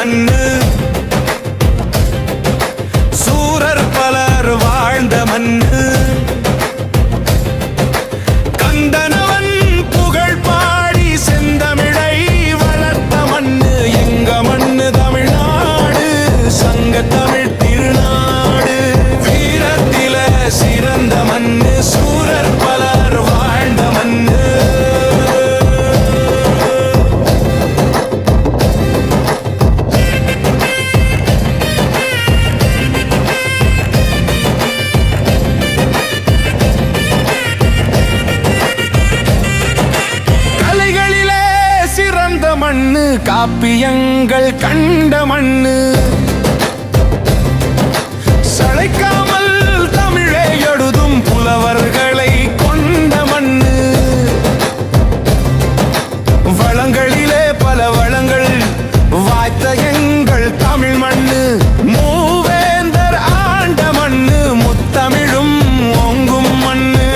மண்ணு, சூரர் பலர் வாழ்ந்த மண்ணு, கந்தனவன் புகழ் பாடி செந்தமிழை வளர்த்த மண்ணு எங்க மண்ணு தமிழ்நாடு, சங்க தமிழ் திருநாடு. வீரத்தில சிறந்த மண்ணு, சூரர் பலர் வாழ்ந்த மண்ணு. மண்ணு காப்பியங்கள் கண்ட மண்ணு, சளைக்காமல் தமிழை எழுதும் புலவர்களை கொண்ட மண்ணு. வளங்களிலே பல வளங்கள் வாய்த்த எங்கள் தமிழ் மண்ணு, மூவேந்தர் ஆண்ட மண்ணு, முத்தமிழும் ஓங்கும் மண்ணு.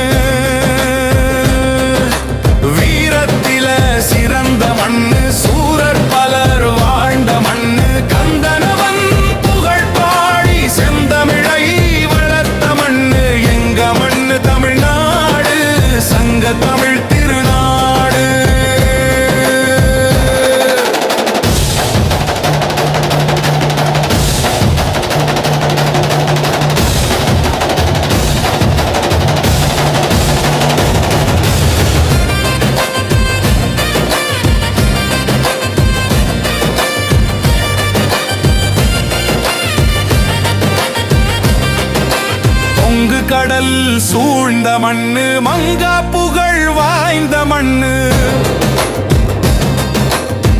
வீரத்தில சிறந்த மண்ணு, சூரர் பலர் வாழ்ந்த மண்ணு, கந்தனவன் புகழ் பாடி செந்தமிழை வளர்த்த மண்ணு எங்க மண்ணு தமிழ்நாடு, சங்க தமிழ் திருநாடு. கடல் சூழ்ந்த மண்ணு, மங்கா புகழ் வாய்ந்த மண்ணு,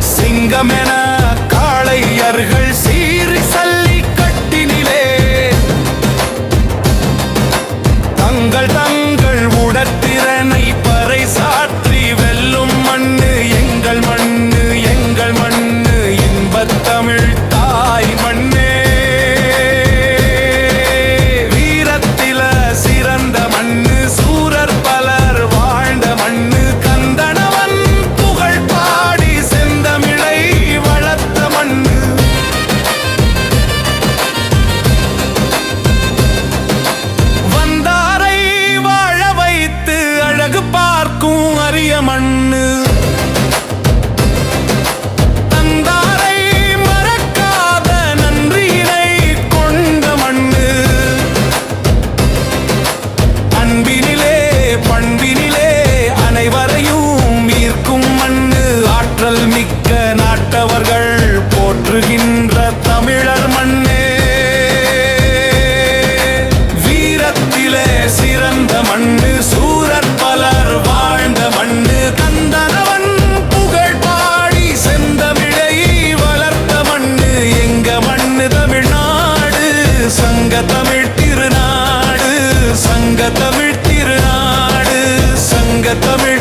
சிங்கமென காளையர்கள் சீறி சல்லி கட்டினிலே தங்கள் தங்கள் உடத்திறனை பறைசாற்றி வெல்லும் மண்ணு எங்கள் மண்ணு, எங்கள் மண்ணு இன்பத் தமிழ் தாய் மண்ணே. மண்ணு தந்தாரை மறக்காத நன்றியினை கொண்ட மண்ணு, அன்பினிலே பண்பினிலே அனைவரையும் ஈர்க்கும் மண்ணு, ஆற்றல் மிக்க நாட்டவர்கள் போற்றுகின்ற தமிழர் மண்ணே. வீரத்திலே சிறந்த மண்ணு, சூரர் பலர் வாழ்ந்த மண்ணு, கந்தனவன் புகழ் பாடி செந்தமிழை வளர்த்த மண்ணு எங்க மண்ணு தமிழ்நாடு, சங்க தமிழ் திருநாடு, சங்க தமிழ் திருநாடு, சங்க தமிழ்